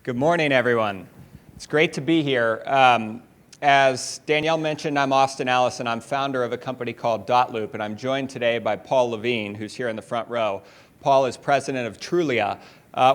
Good morning, everyone. It's great to be here. As Danielle mentioned, I'm Austin Allison. I'm founder of a company called Dotloop, and I'm joined today by Paul Levine, who's here in the front row. Paul is president of Trulia.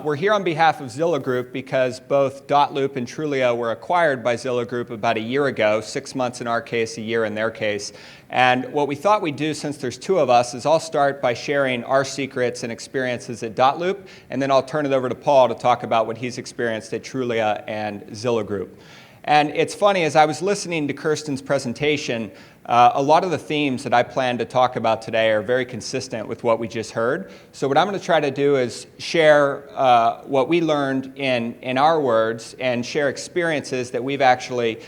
We're here on behalf of Zillow Group because both Dotloop and Trulia were acquired by Zillow Group about a year ago, 6 months in our case, a year in their case. And what we thought we'd do, since there's two of us, is I'll start by sharing our secrets and experiences at Dotloop, and then I'll turn it over to Paul to talk about what he's experienced at Trulia and Zillow Group. And it's funny, as I was listening to Kirsten's presentation, a lot of the themes that I plan to talk about today are very consistent with what we just heard. So what I'm going to try to do is share what we learned in our words and share experiences that we've actually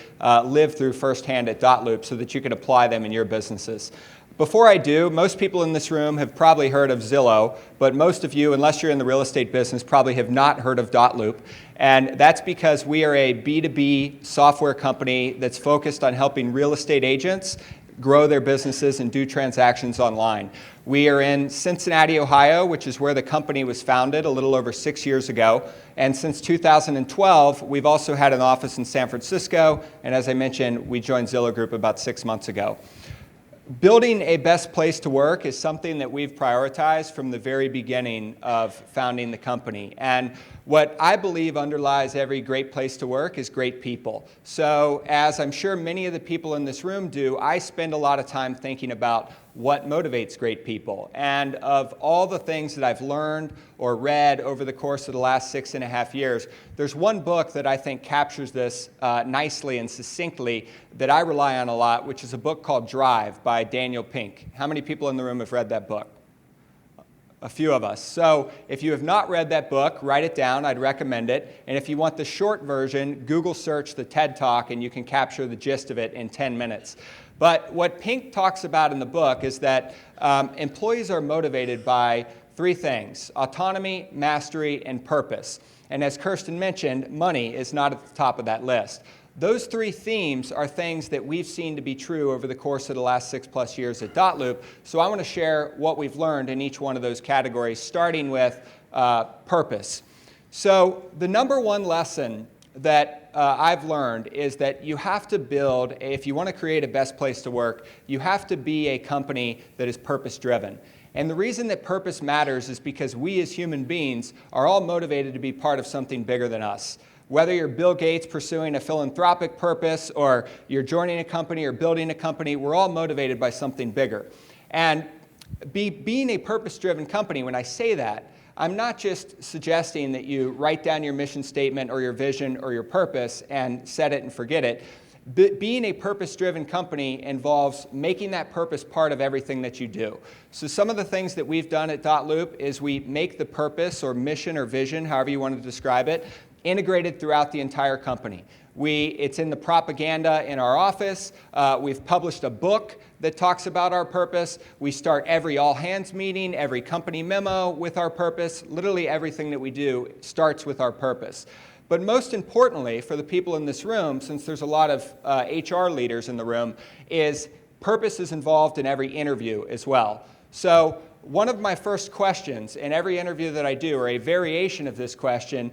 lived through firsthand at Dotloop so that you can apply them in your businesses. Before I do, most people in this room have probably heard of Zillow, but most of you, unless you're in the real estate business, probably have not heard of Dotloop. And that's because we are a B2B software company that's focused on helping real estate agents grow their businesses and do transactions online. We are in Cincinnati, Ohio, which is where the company was founded a little over 6 years ago. And since 2012, we've also had an office in San Francisco. And as I mentioned, we joined Zillow Group about 6 months ago. Building a best place to work is something that we've prioritized from the very beginning of founding the company. And what I believe underlies every great place to work is great people. So as I'm sure many of the people in this room do, I spend a lot of time thinking about what motivates great people. And of all the things that I've learned or read over the course of the last 6.5 years, there's one book that I think captures this nicely and succinctly that I rely on a lot, which is a book called Drive by Daniel Pink. How many people in the room have read that book? A few of us. So if you have not read that book, write it down. I'd recommend it. And if you want the short version, Google search the TED Talk and you can capture the gist of it in 10 minutes. But what Pink talks about in the book is that employees are motivated by three things: autonomy, mastery, and purpose. And as Kirsten mentioned, money is not at the top of that list. Those three themes are things that we've seen to be true over the course of the last 6+ years at Dotloop. So I want to share what we've learned in each one of those categories, starting with purpose. So the number one lesson that I've learned is that you have to build, if you want to create a best place to work, you have to be a company that is purpose-driven. And the reason that purpose matters is because we as human beings are all motivated to be part of something bigger than us. Whether you're Bill Gates pursuing a philanthropic purpose or you're joining a company or building a company, we're all motivated by something bigger. And being a purpose-driven company, when I say that, I'm not just suggesting that you write down your mission statement or your vision or your purpose and set it and forget it. Being a purpose-driven company involves making that purpose part of everything that you do. So some of the things that we've done at Dotloop is we make the purpose or mission or vision, however you want to describe it, integrated throughout the entire company. It's in the propaganda in our office. We've published a book that talks about our purpose. We start every all-hands meeting, every company memo with our purpose. Literally everything that we do starts with our purpose. But most importantly, for the people in this room, since there's a lot of HR leaders in the room, is purpose is involved in every interview as well. So one of my first questions in every interview that I do, or a variation of this question,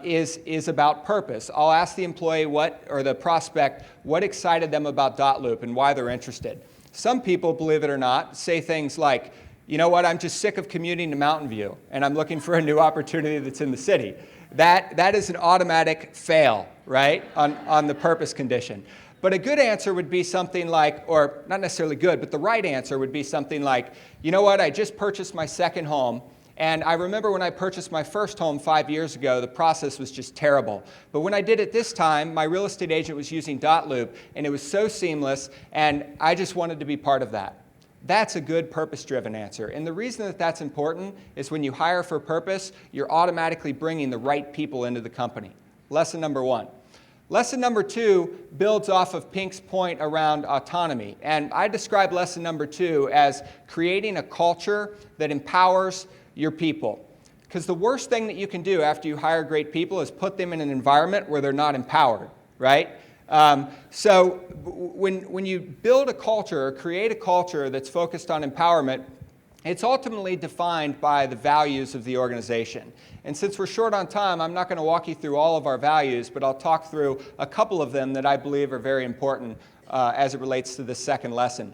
is about purpose. I'll ask the employee or the prospect what excited them about Dotloop and why they're interested. Some people, believe it or not, say things like, you know what, I'm just sick of commuting to Mountain View and I'm looking for a new opportunity that's in the city. That is an automatic fail, right, on the purpose condition. But a good answer would be something like, or not necessarily good, but the right answer would be something like, you know what, I just purchased my second home. And I remember when I purchased my first home 5 years ago, the process was just terrible. But when I did it this time, my real estate agent was using Dotloop, and it was so seamless, and I just wanted to be part of that. That's a good purpose-driven answer. And the reason that that's important is when you hire for purpose, you're automatically bringing the right people into the company. Lesson number one. Lesson number two builds off of Pink's point around autonomy. And I describe lesson number two as creating a culture that empowers your people. Because the worst thing that you can do after you hire great people is put them in an environment where they're not empowered, right? So when you build a culture or create a culture that's focused on empowerment, it's ultimately defined by the values of the organization. And since we're short on time, I'm not going to walk you through all of our values, but I'll talk through a couple of them that I believe are very important as it relates to this second lesson.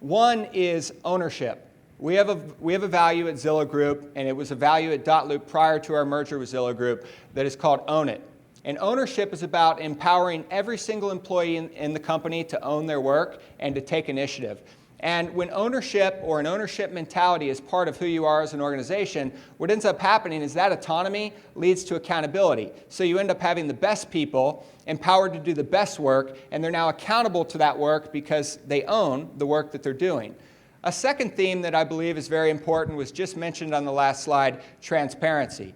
One is ownership. We have a value at Zillow Group, and it was a value at Dotloop prior to our merger with Zillow Group, that is called Own It. And ownership is about empowering every single employee in the company to own their work and to take initiative. And when ownership or an ownership mentality is part of who you are as an organization, what ends up happening is that autonomy leads to accountability. So you end up having the best people empowered to do the best work, and they're now accountable to that work because they own the work that they're doing. A second theme that I believe is very important was just mentioned on the last slide, transparency.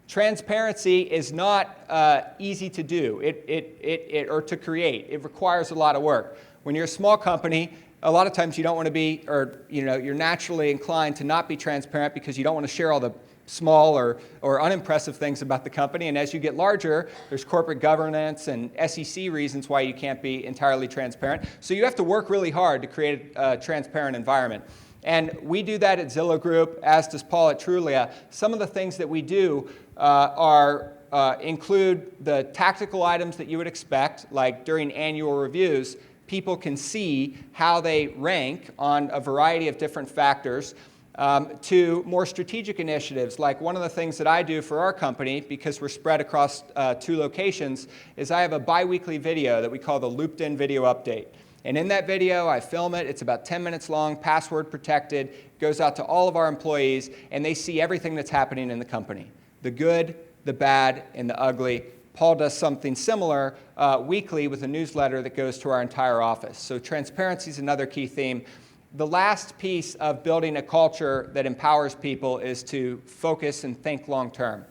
Transparency is not easy to do or to create. It requires a lot of work. When you're a small company, a lot of times you don't want to be, or you're naturally inclined to not be transparent because you don't want to share all the small or unimpressive things about the company. And as you get larger, there's corporate governance and SEC reasons why you can't be entirely transparent. So you have to work really hard to create a transparent environment. And we do that at Zillow Group, as does Paul at Trulia. Some of the things that we do include the tactical items that you would expect, like during annual reviews, people can see how they rank on a variety of different factors, to more strategic initiatives. Like one of the things that I do for our company, because we're spread across 2 locations, is I have a bi-weekly video that we call the Looped In Video Update. And in that video, I film it. It's about 10 minutes long, password protected, goes out to all of our employees, and they see everything that's happening in the company. The good, the bad, and the ugly. Paul does something similar weekly with a newsletter that goes to our entire office. So transparency is another key theme. The last piece of building a culture that empowers people is to focus and think long term,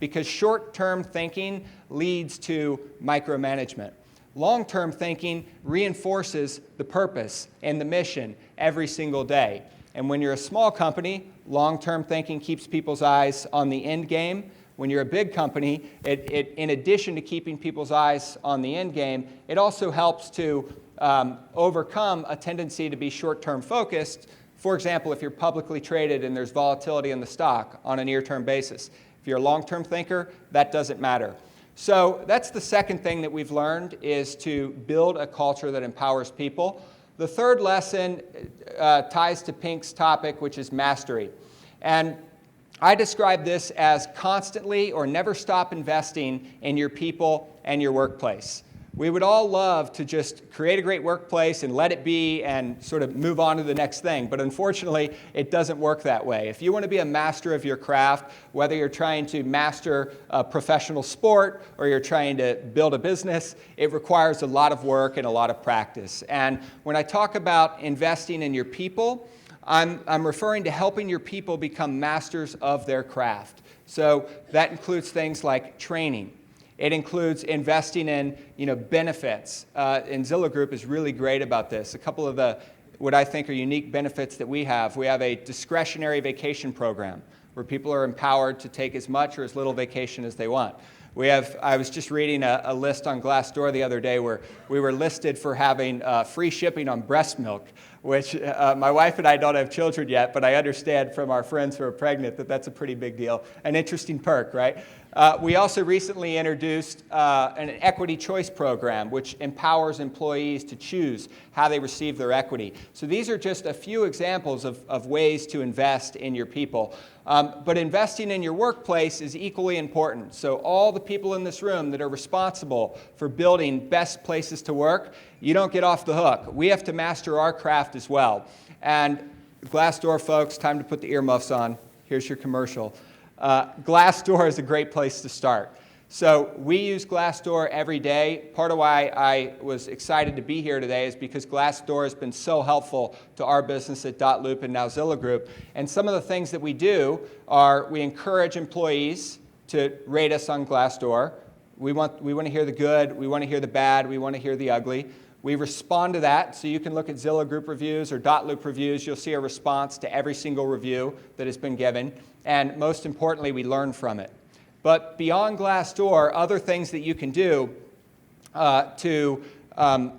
because short-term thinking leads to micromanagement. Long-term thinking reinforces the purpose and the mission every single day. And when you're a small company, long-term thinking keeps people's eyes on the end game. When you're a big company, in addition to keeping people's eyes on the end game, it also helps to overcome a tendency to be short-term focused. For example, if you're publicly traded and there's volatility in the stock on a near-term basis. If you're a long-term thinker, that doesn't matter. So that's the second thing that we've learned, is to build a culture that empowers people. The third lesson ties to Pink's topic, which is mastery. And I describe this as constantly or never stop investing in your people and your workplace. We would all love to just create a great workplace and let it be and sort of move on to the next thing. But unfortunately, it doesn't work that way. If you want to be a master of your craft, whether you're trying to master a professional sport or you're trying to build a business, it requires a lot of work and a lot of practice. And when I talk about investing in your people, I'm referring to helping your people become masters of their craft. So that includes things like training. It includes investing in benefits. And Zillow Group is really great about this. A couple of what I think are unique benefits that we have. We have a discretionary vacation program where people are empowered to take as much or as little vacation as they want. I was just reading a list on Glassdoor the other day where we were listed for having free shipping on breast milk, which my wife and I don't have children yet, but I understand from our friends who are pregnant that that's a pretty big deal. An interesting perk, right? We also recently introduced an equity choice program, which empowers employees to choose how they receive their equity. So these are just a few examples of ways to invest in your people. But investing in your workplace is equally important. So all the people in this room that are responsible for building best places to work, you don't get off the hook. We have to master our craft as well. And Glassdoor folks, time to put the earmuffs on. Here's your commercial. Glassdoor is a great place to start. So we use Glassdoor every day. Part of why I was excited to be here today is because Glassdoor has been so helpful to our business at Dotloop and now Zillow Group. And some of the things that we do are we encourage employees to rate us on Glassdoor. We want to hear the good, we want to hear the bad, we want to hear the ugly. We respond to that, so you can look at Zillow Group reviews or Dotloop reviews. You'll see a response to every single review that has been given. And most importantly, we learn from it. But beyond Glassdoor, other things that you can do to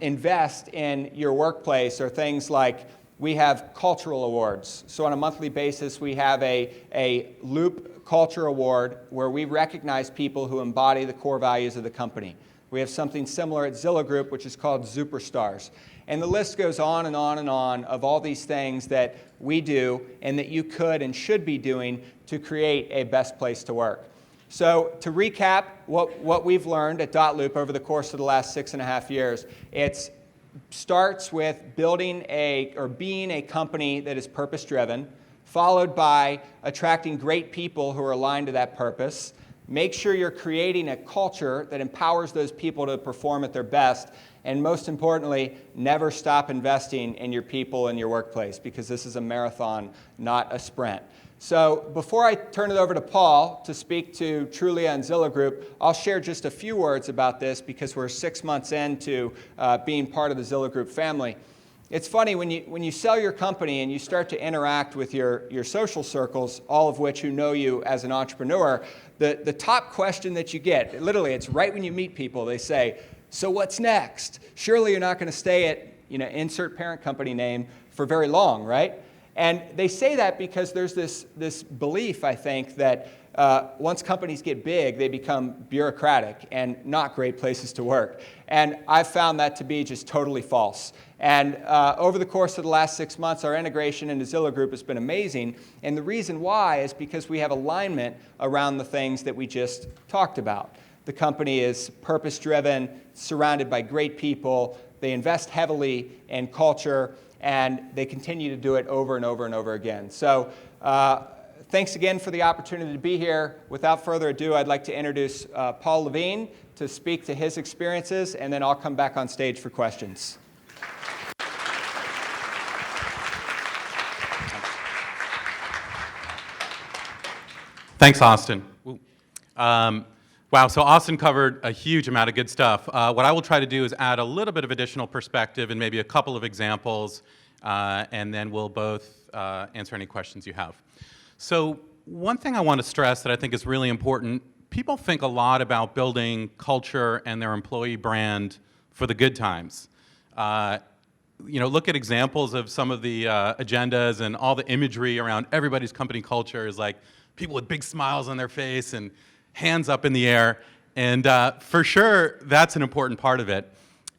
invest in your workplace are things like we have cultural awards. So on a monthly basis, we have a Loop Culture Award where we recognize people who embody the core values of the company. We have something similar at Zillow Group, which is called Superstars. And the list goes on and on and on of all these things that we do and that you could and should be doing to create a best place to work. So to recap what we've learned at Dotloop over the course of the last 6.5 years, it starts with being a company that is purpose-driven, followed by attracting great people who are aligned to that purpose. Make sure you're creating a culture that empowers those people to perform at their best. And most importantly, never stop investing in your people and your workplace, because this is a marathon, not a sprint. So before I turn it over to Paul to speak to Trulia and Zillow Group, I'll share just a few words about this because we're 6 months into being part of the Zillow Group family. It's funny, when you sell your company and you start to interact with your social circles, all of which who know you as an entrepreneur, the top question that you get, literally it's right when you meet people, they say, so what's next? Surely you're not going to stay at, insert parent company name for very long, right? And they say that because there's this belief, I think, that once companies get big, they become bureaucratic and not great places to work. And I've found that to be just totally false. And over the course of the last 6 months, our integration into Zillow Group has been amazing. And the reason why is because we have alignment around the things that we just talked about. The company is purpose-driven, surrounded by great people. They invest heavily in culture, and they continue to do it over and over and over again. So thanks again for the opportunity to be here. Without further ado, I'd like to introduce Paul Levine to speak to his experiences, and then I'll come back on stage for questions. Thanks, Austin. Wow, so Austin covered a huge amount of good stuff. What I will try to do is add a little bit of additional perspective and maybe a couple of examples, and then we'll both answer any questions you have. So one thing I want to stress that I think is really important, people think a lot about building culture and their employee brand for the good times. Look at examples of some of the agendas and all the imagery around everybody's company culture is like people with big smiles on their face and hands up in the air, and for sure, that's an important part of it.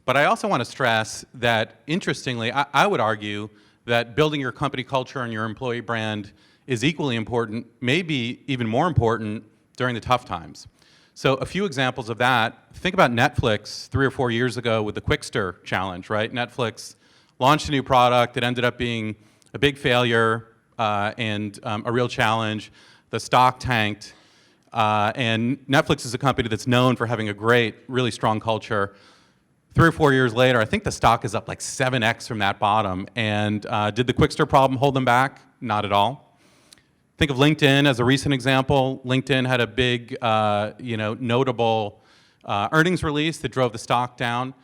But I also want to stress that, interestingly, I would argue that building your company culture and your employee brand is equally important, maybe even more important, during the tough times. So a few examples of that. Think about Netflix 3 or 4 years ago with the Quickster challenge, right? Netflix launched a new product. It ended up being a big failure and a real challenge. The stock tanked. And Netflix is a company that's known for having a great, really strong culture. 3 or 4 years later, I think the stock is up like 7x from that bottom. And did the Quickster problem hold them back? Not at all. Think of LinkedIn as a recent example. LinkedIn had a big, notable earnings release that drove the stock down.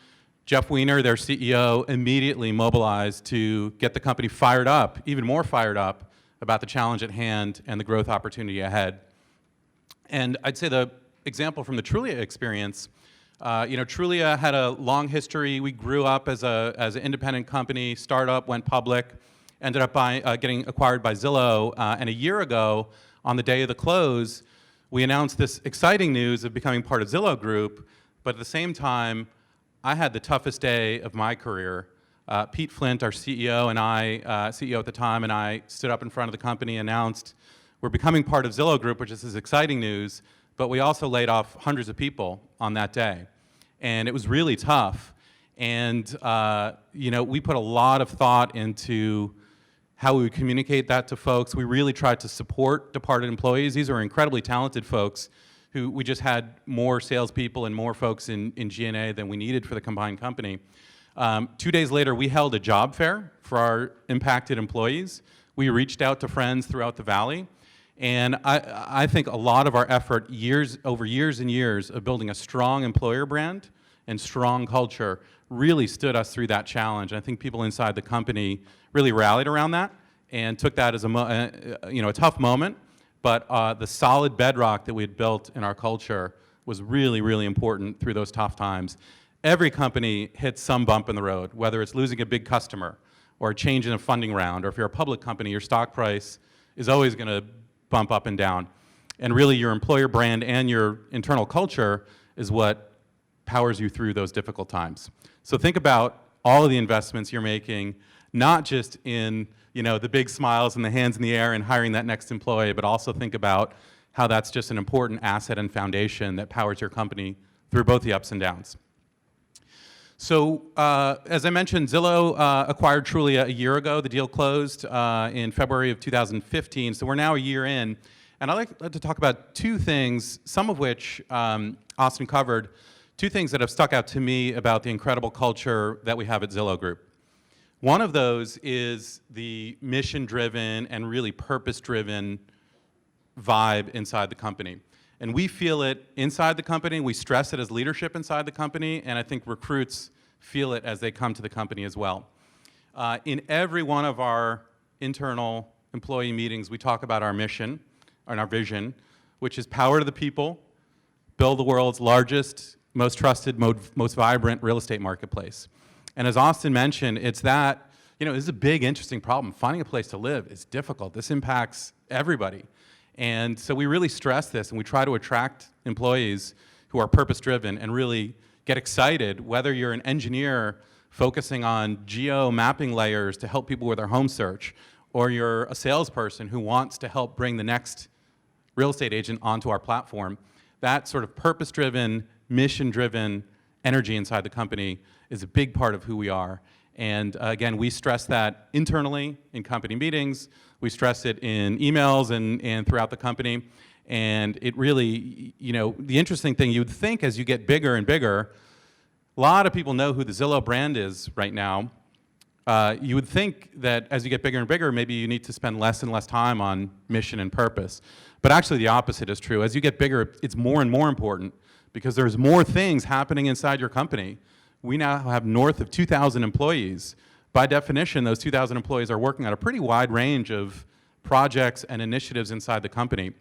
Jeff Weiner, their CEO, immediately mobilized to get the company fired up, even more fired up, about the challenge at hand and the growth opportunity ahead. And I'd say the example from the Trulia experience, Trulia had a long history. We grew up as an independent company, startup, went public, ended up getting acquired by Zillow. And a year ago, on the day of the close, we announced this exciting news of becoming part of Zillow Group. But at the same time, I had the toughest day of my career. Pete Flint, our CEO, and I, CEO at the time, and I stood up in front of the company, announced we're becoming part of Zillow Group, which is this exciting news, but we also laid off hundreds of people on that day. And it was really tough. And we put a lot of thought into how we would communicate that to folks. We really tried to support departed employees. These are incredibly talented folks who we just had more salespeople and more folks in G&A than we needed for the combined company. 2 days later, we held a job fair for our impacted employees. We reached out to friends throughout the valley. And I think a lot of our effort, over years and years of building a strong employer brand and strong culture really stood us through that challenge. And I think people inside the company really rallied around that and took that as a tough moment. But the solid bedrock that we had built in our culture was really, really important through those tough times. Every company hits some bump in the road, whether it's losing a big customer, or a change in a funding round, or if you're a public company, your stock price is always going to bump up and down. And really, your employer brand and your internal culture is what powers you through those difficult times. So think about all of the investments you're making, not just in the big smiles and the hands in the air and hiring that next employee, but also think about how that's just an important asset and foundation that powers your company through both the ups and downs. So as I mentioned, Zillow acquired Trulia a year ago. The deal closed in February of 2015, so we're now a year in. And I'd like to talk about two things, some of which Austin covered, two things that have stuck out to me about the incredible culture that we have at Zillow Group. One of those is the mission-driven and really purpose-driven vibe inside the company. And we feel it inside the company, we stress it as leadership inside the company, and I think recruits feel it as they come to the company as well. In every one of our internal employee meetings, we talk about our mission and our vision, which is power to the people, build the world's largest, most trusted, most vibrant real estate marketplace. And as Austin mentioned, it's that, this is a big, interesting problem. Finding a place to live is difficult. This impacts everybody. And so we really stress this, and we try to attract employees who are purpose-driven and really get excited, whether you're an engineer focusing on geo-mapping layers to help people with their home search, or you're a salesperson who wants to help bring the next real estate agent onto our platform. That sort of purpose-driven, mission-driven energy inside the company is a big part of who we are. And again, we stress that internally in company meetings. We stress it in emails and throughout the company. And it really, the interesting thing, you would think as you get bigger and bigger, a lot of people know who the Zillow brand is right now. You would think that as you get bigger and bigger, maybe you need to spend less and less time on mission and purpose. But actually the opposite is true. As you get bigger, it's more and more important because there's more things happening inside your company. We now have north of 2,000 employees. By definition, those 2,000 employees are working on a pretty wide range of projects and initiatives inside the company.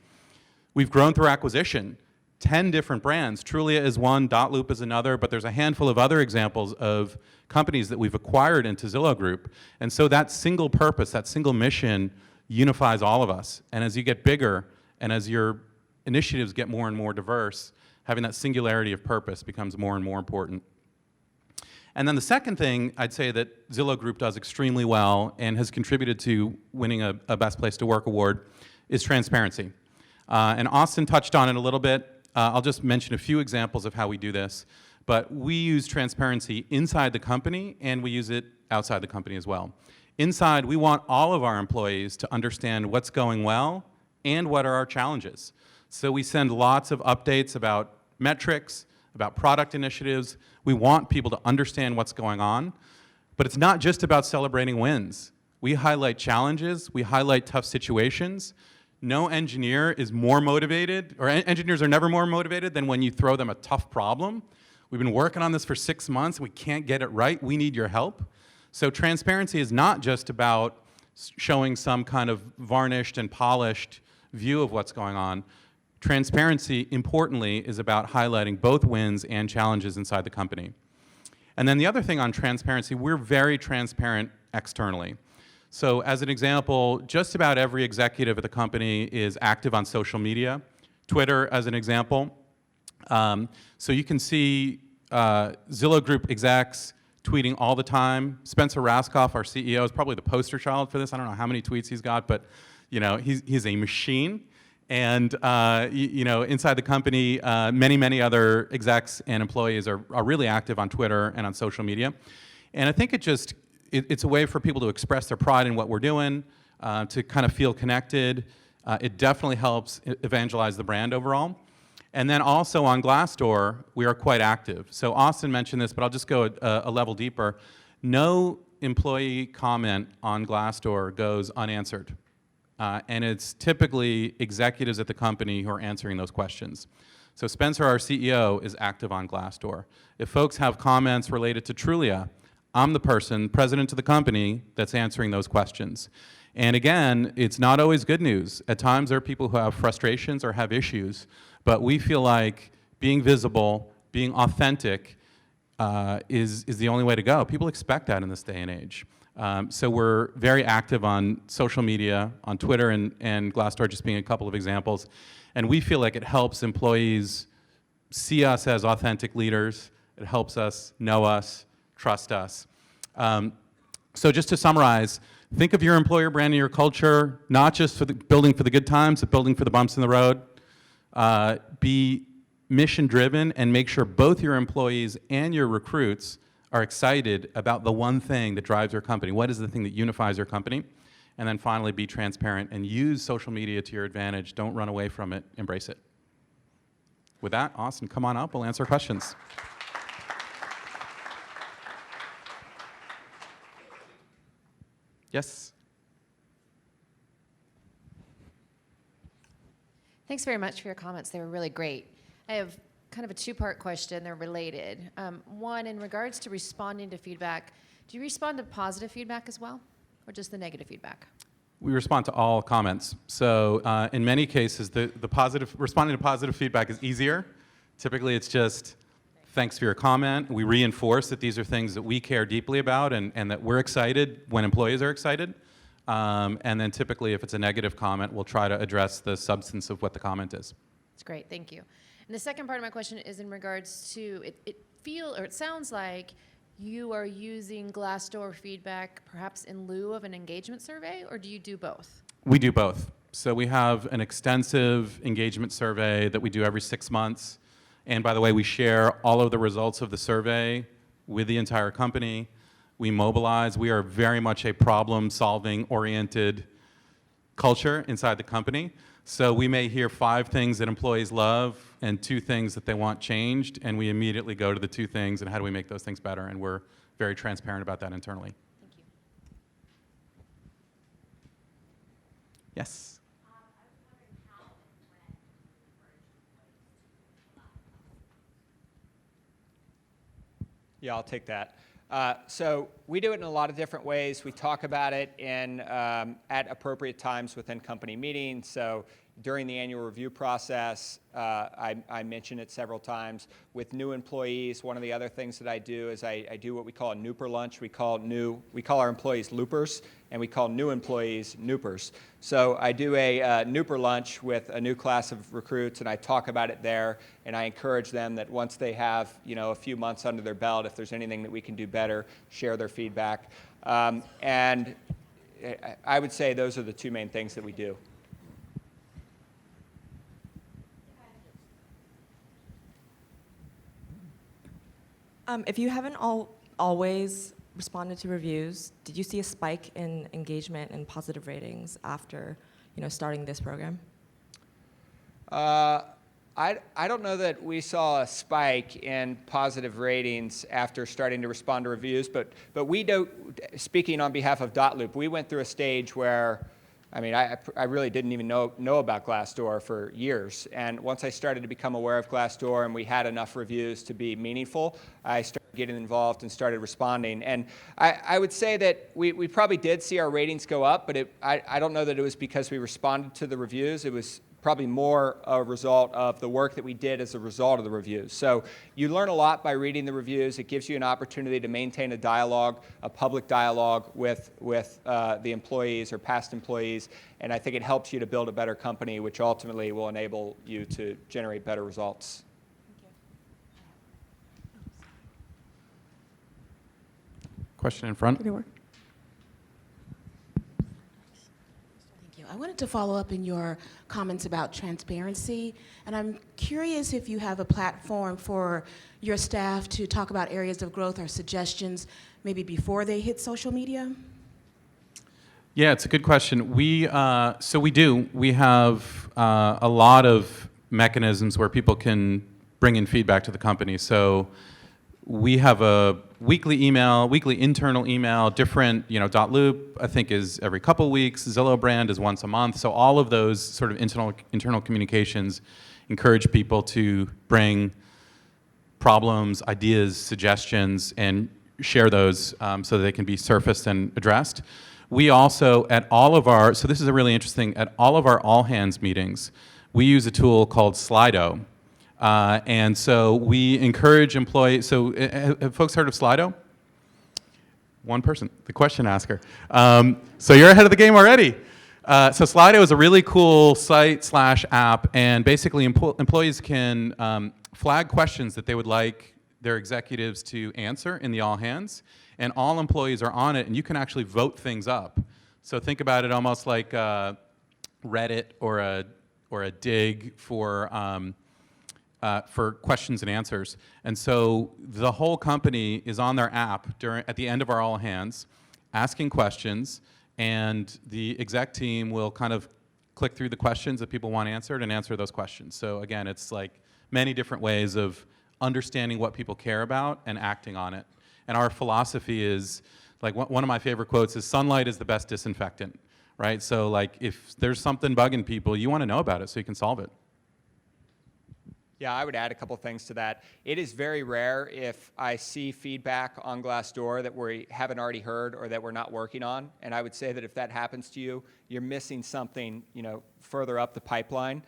We've grown through acquisition, 10 different brands. Trulia is one, Dotloop is another, but there's a handful of other examples of companies that we've acquired into Zillow Group. And so that single purpose, that single mission unifies all of us. And as you get bigger and as your initiatives get more and more diverse, having that singularity of purpose becomes more and more important. And then the second thing I'd say that Zillow Group does extremely well and has contributed to winning a Best Place to Work award is transparency. And Austin touched on it a little bit. I'll just mention a few examples of how we do this. But we use transparency inside the company and we use it outside the company as well. Inside, we want all of our employees to understand what's going well and what are our challenges. So we send lots of updates about metrics, about product initiatives. We want people to understand what's going on. But it's not just about celebrating wins. We highlight challenges, we highlight tough situations. No engineer is more motivated, or engineers are never more motivated than when you throw them a tough problem. We've been working on this for 6 months, and we can't get it right. We need your help. So transparency is not just about showing some kind of varnished and polished view of what's going on. Transparency, importantly, is about highlighting both wins and challenges inside the company. And then the other thing on transparency, we're very transparent externally. So as an example, just about every executive at the company is active on social media. Twitter, as an example. So you can see Zillow Group execs tweeting all the time. Spencer Raskoff, our CEO, is probably the poster child for this. I don't know how many tweets he's got, but he's a machine. And inside the company, many other execs and employees are really active on Twitter and on social media. And I think it's a way for people to express their pride in what we're doing, to kind of feel connected. It definitely helps evangelize the brand overall. And then also on Glassdoor, we are quite active. So Austin mentioned this, but I'll just go a level deeper. No employee comment on Glassdoor goes unanswered. And it's typically executives at the company who are answering those questions. So Spencer, our CEO, is active on Glassdoor. If folks have comments related to Trulia, I'm the person, president of the company, that's answering those questions. And again, it's not always good news. At times there are people who have frustrations or have issues, but we feel like being visible, being authentic is the only way to go. People expect that in this day and age. So we're very active on social media, on Twitter and Glassdoor just being a couple of examples. And we feel like it helps employees see us as authentic leaders. It helps us know us, trust us. So just to summarize, think of your employer brand and your culture, not just for the building for the good times, but building for the bumps in the road. Be mission-driven and make sure both your employees and your recruits are excited about the one thing that drives your company. What is the thing that unifies your company? And then finally, be transparent and use social media to your advantage. Don't run away from it. Embrace it. With that, Austin, come on up. We'll answer questions. Yes? Thanks very much for your comments. They were really great. I have kind of a two-part question. They're related. One, in regards to responding to feedback, do you respond to positive feedback as well, or just the negative feedback? We respond to all comments. So in many cases, responding to positive feedback is easier. Typically, it's just, thanks for your comment. We reinforce that these are things that we care deeply about and that we're excited when employees are excited. And then typically, if it's a negative comment, we'll try to address the substance of what the comment is. That's great. Thank you. And the second part of my question is in regards to, it sounds like you are using Glassdoor feedback perhaps in lieu of an engagement survey, or do you do both? We do both. So we have an extensive engagement survey that we do every 6 months. And by the way, we share all of the results of the survey with the entire company. We mobilize. We are very much a problem-solving oriented culture inside the company. So we may hear 5 things that employees love and 2 things that they want changed, and we immediately go to the 2 things and how do we make those things better, and we're very transparent about that internally. Thank you. Yes? I was wondering how and when you encourage employees to Yeah, I'll take that. So we do it in a lot of different ways. We talk about it at appropriate times within company meetings. So during the annual review process, I mention it several times. With new employees, one of the other things that I do is I do what we call a nooper lunch. We call our employees loopers, and we call new employees noopers. So I do a nooper lunch with a new class of recruits, and I talk about it there, and I encourage them that once they have a few months under their belt, if there's anything that we can do better, share their feedback. And I would say those are the 2 main things that we do. If you haven't always responded to reviews, did you see a spike in engagement and positive ratings after starting this program? I don't know that we saw a spike in positive ratings after starting to respond to reviews, but we do. Speaking on behalf of Dotloop, we went through a stage where, I really didn't even know about Glassdoor for years. And once I started to become aware of Glassdoor and we had enough reviews to be meaningful, I started getting involved and started responding. And I would say that we probably did see our ratings go up, but I don't know that it was because we responded to the reviews. It was probably more a result of the work that we did as a result of the reviews. So you learn a lot by reading the reviews. It gives you an opportunity to maintain a dialogue, a public dialogue with the employees or past employees, and I think it helps you to build a better company, which ultimately will enable you to generate better results. Question in front. Thank you. I wanted to follow up in your comments about transparency, and I'm curious if you have a platform for your staff to talk about areas of growth or suggestions maybe before they hit social media? Yeah, it's a good question. So we do. We have a lot of mechanisms where people can bring in feedback to the company. So we have a weekly internal email, different, Dotloop, I think, is every couple weeks. Zillow brand is once a month. So all of those sort of internal communications encourage people to bring problems, ideas, suggestions, and share those so that they can be surfaced and addressed. We also, so this is a really interesting, at all of our all-hands meetings, we use a tool called Slido. And so we encourage employees, so have folks heard of Slido? one person, the question asker. So you're ahead of the game already. So Slido is a really cool site/app, and basically employees can flag questions that they would like their executives to answer in the all hands, and all employees are on it, and you can actually vote things up. So think about it almost like Reddit or a dig for questions and answers. And so the whole company is on their app at the end of our all hands, asking questions, and the exec team will kind of click through the questions that people want answered and answer those questions. So again, it's like many different ways of understanding what people care about and acting on it. And our philosophy is, like one of my favorite quotes is, sunlight is the best disinfectant, right? So like if there's something bugging people, you want to know about it so you can solve it. Yeah, I would add a couple things to that. It is very rare if I see feedback on Glassdoor that we haven't already heard or that we're not working on. And I would say that if that happens to you, you're missing something, further up the pipeline.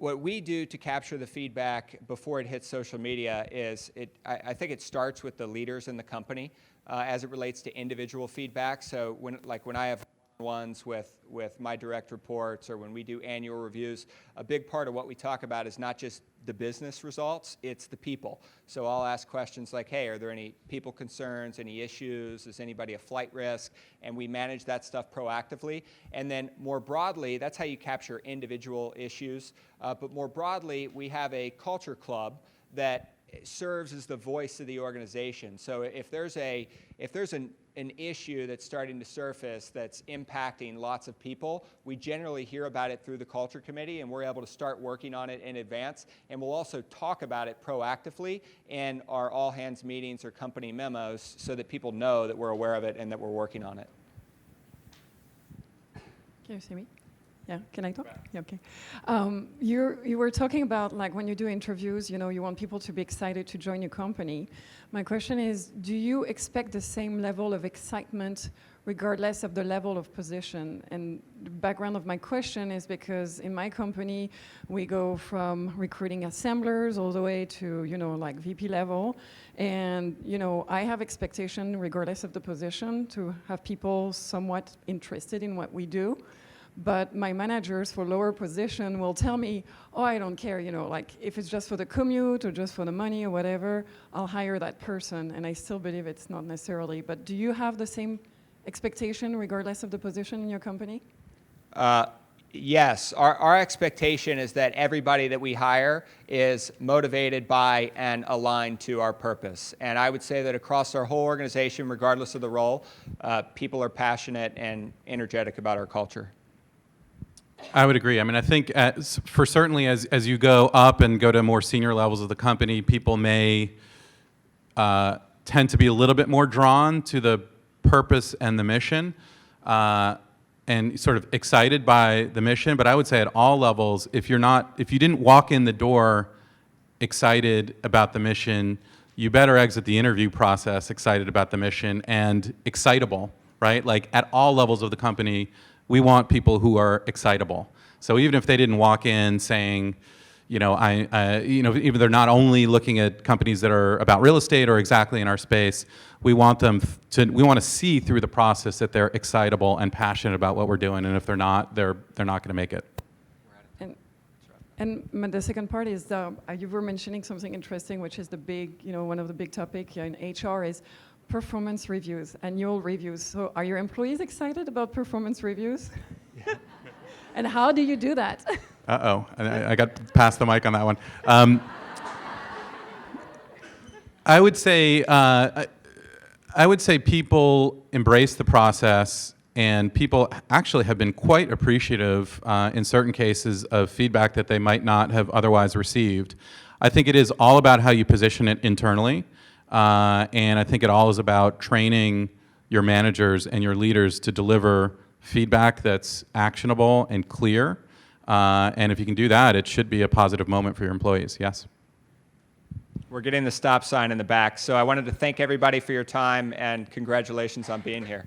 What we do to capture the feedback before it hits social media is, I think it starts with the leaders in the company as it relates to individual feedback. So when I have ones with my direct reports, or when we do annual reviews, a big part of what we talk about is not just the business results, it's the people. So I'll ask questions like, hey, are there any people concerns, any issues, is anybody a flight risk? And we manage that stuff proactively. And then more broadly, that's how you capture individual issues. But more broadly, we have a culture club that serves as the voice of the organization. So if there's an issue that's starting to surface that's impacting lots of people, we generally hear about it through the culture committee, and we're able to start working on it in advance. And we'll also talk about it proactively in our all hands meetings or company memos so that people know that we're aware of it and that we're working on it. Can you see me? Yeah, can I talk? Yeah, okay. You were talking about, like, when you do interviews, you want people to be excited to join your company. My question is, do you expect the same level of excitement regardless of the level of position? And the background of my question is because in my company, we go from recruiting assemblers all the way to, like VP level. And, I have expectation regardless of the position to have people somewhat interested in what we do. But my managers for lower position will tell me, oh, I don't care, like if it's just for the commute or just for the money or whatever, I'll hire that person. And I still believe it's not necessarily. But do you have the same expectation regardless of the position in your company? Yes. Our expectation is that everybody that we hire is motivated by and aligned to our purpose. And I would say that across our whole organization, regardless of the role, people are passionate and energetic about our culture. I would agree. I mean, I think certainly as you go up and go to more senior levels of the company, people may tend to be a little bit more drawn to the purpose and the mission, and sort of excited by the mission. But I would say at all levels, if you didn't walk in the door excited about the mission, you better exit the interview process excited about the mission and excitable, right? Like at all levels of the company, we want people who are excitable. So even if they didn't walk in saying, even they're not only looking at companies that are about real estate or exactly in our space, we want to see through the process that they're excitable and passionate about what we're doing. And if they're not, they're not going to make it. And the second part is you were mentioning something interesting, which is the big, one of the big topics in HR is performance reviews, annual reviews. So are your employees excited about performance reviews? Yeah. And how do you do that? Uh-oh, I got past the mic on that one. I would say people embrace the process, and people actually have been quite appreciative in certain cases of feedback that they might not have otherwise received. I think it is all about how you position it internally. And I think it all is about training your managers and your leaders to deliver feedback that's actionable and clear. And if you can do that, it should be a positive moment for your employees. Yes? We're getting the stop sign in the back. So I wanted to thank everybody for your time, and congratulations on being here.